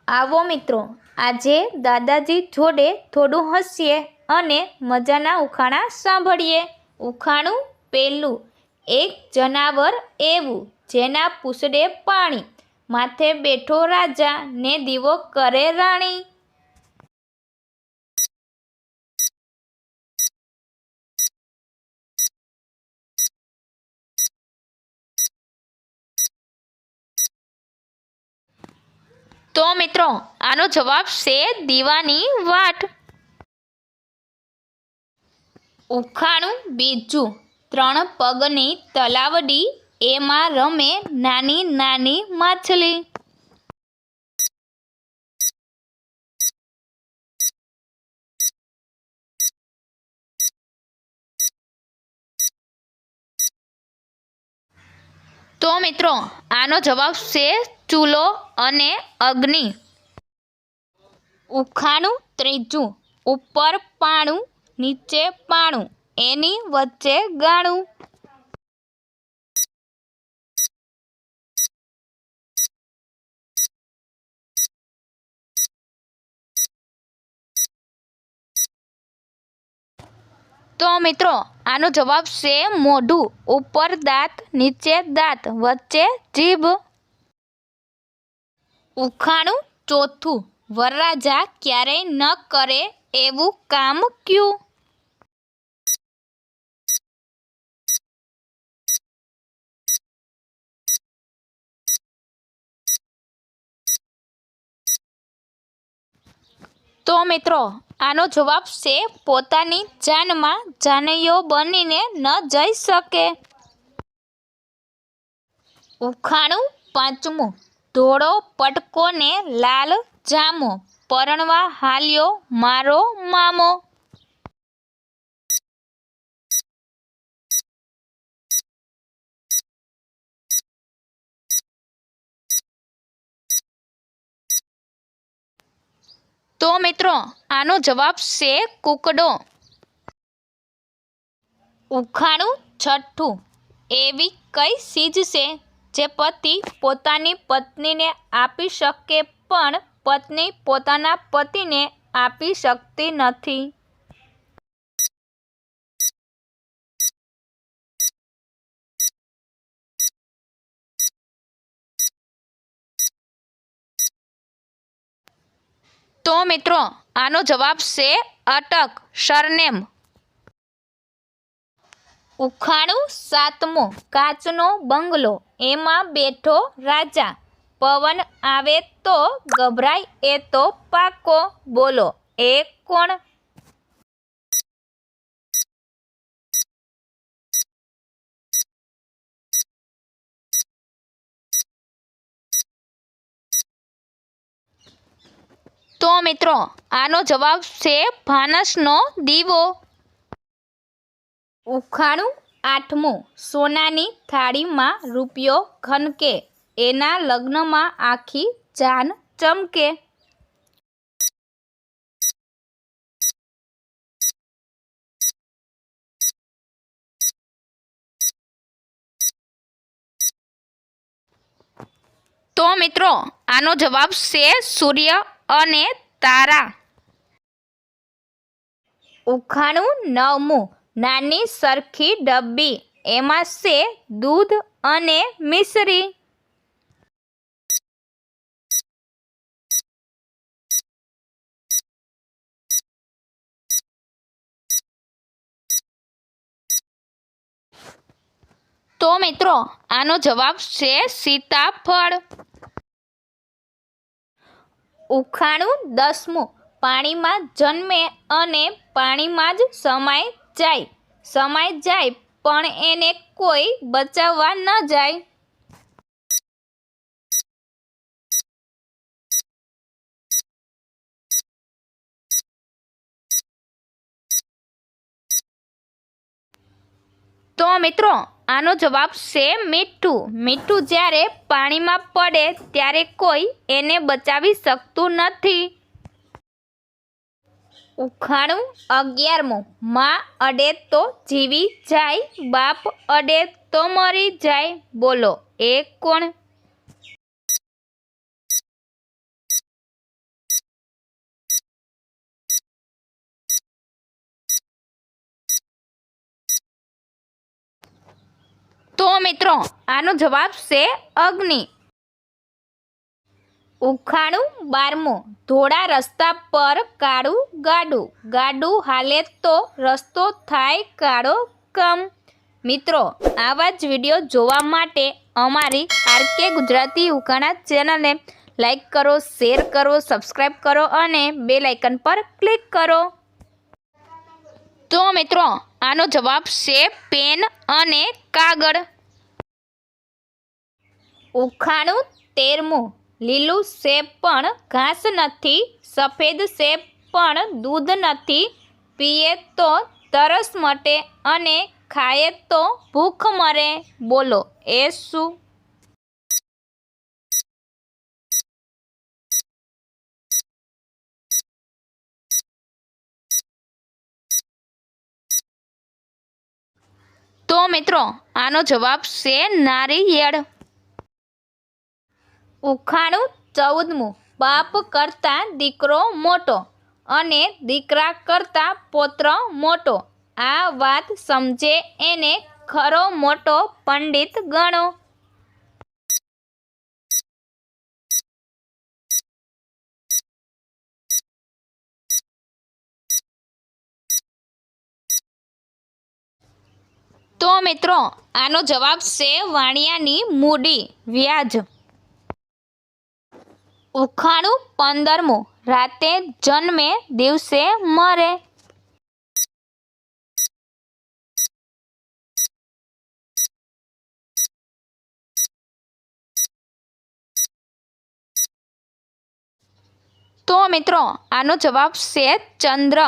આવો મિત્રો, આજે દાદાજી જોડે થોડું હસીએ અને મજાના ઉખાણા સાંભળીએ. ઉખાણું પહેલું. એક જનાવર એવું જેના પૂંછડે પાણી, માથે બેઠો રાજા ને દીવો કરે રાણી. તો મિત્રો, આનો જવાબ છે દીવાની વાટ. ઉખાણું બીજું. 3 પગની તલાવડી, એમાં રમે નાની નાની માછલી. તો મિત્રો, આનો જવાબ છે ચૂલો અને અગ્નિ. ઉખાણું ત્રીજું. ઉપર પાણું, નીચે પાણું, એની વચ્ચે ગાણું. તો મિત્રો, આનો જવાબ છે મોઢું. ઉપર દાંત, નીચે દાંત, વચ્ચે જીભ. ઉખાણું ચોથું. વરરાજા ક્યારેય ન કરે એવું કામ કયું? તો મિત્રો, આનો જવાબ છે પોતાની જાનમાં જાનૈયો બનીને ન જઈ શકે. ઉખાણું પાંચમું. ધોળો પટકો ને લાલ જામો, પરણવા હાલ્યો મારો મામો. તો મિત્રો, આનો જવાબ છે કૂકડો. ઉખાણું છઠ્ઠું. એવી કઈ ચીજ છે જે પતિ પોતાની પત્નીને આપી શકે પણ પત્ની પોતાના પતિને આપી શકતી નથી? તો મિત્રો, આનો જવાબ છે અટક, સરનેમ. ઉખાણું સાતમું. કાચનો બંગલો, એમાં બેઠો રાજા, પવન આવે તો ગભરાય એ તો પાકો, બોલો એ કોણ? તો મિત્રો, આનો જવાબ છે ફાનસનો દીવો. ઉખાણું આઠમું. સોનાની થાળીમાં રૂપિયો ખનકે, એના લગ્નમાં આખી જાન ચમકે. તો મિત્રો, આનો જવાબ છે સૂર્ય અને તારા. ઉખાણું નવમું. નાની સરખી ડબ્બી, એમાં છે દૂધ અને મિશ્રી. તો મિત્રો, આનો જવાબ છે સીતાફળ. ઉખાણું દસમું. પાણીમાં જન્મે અને પાણીમાં જ સમાય જાય, સમાય જાય પણ એને કોઈ બચાવવા ન જાય. તો મિત્રો, આનો જવાબ છે મીઠું. મીઠું જ્યારે પાણીમાં પડે ત્યારે કોઈ એને બચાવી શકતું નથી. ઉખાણું 11મું. માં અડે તો જીવી જાય, બાપ અડે તો મરી જાય, બોલો એ કોણ? તો મિત્રો આનો જવાબ છે અગ્નિ. ઉખાણું 12મું. ધોળા રસ્તા પર કાળું ગાડું, ગાડું હાલે તો રસ્તો થાય કાળો કમ. મિત્રો આવા જ વિડીયો જોવા માટે અમારી આરકે ગુજરાતી ઉખાણા ચેનલને લાઈક કરો, શેર કરો, સબસ્ક્રાઈબ કરો અને બેલ આઇકન પર ક્લિક કરો. તો મિત્રો આનો જવાબ છે પેન અને કાગળ. ઉખાણું 13મું. લીલું છે પણ ઘાસ નથી, સફેદ છે પણ દૂધ નથી, પીએ તો તરસ મટે અને ખાએ તો ભૂખ મરે. બોલો એ શું? તો મિત્રો આનો જવાબ છે નારિયેળ. ઉખાણું 14મું. બાપ કરતાં દીકરો મોટો અને દીકરા કરતાં પૌત્ર મોટો, આ વાત સમજે એને ખરો મોટો પંડિત ગણો. તો મિત્રો આનો જવાબ છે વાણિયાની મૂડી, વ્યાજ. ઉખાણું 15મું. રાતે જન્મે દિવસે મરે. તો મિત્રો આનો જવાબ છે ચંદ્ર.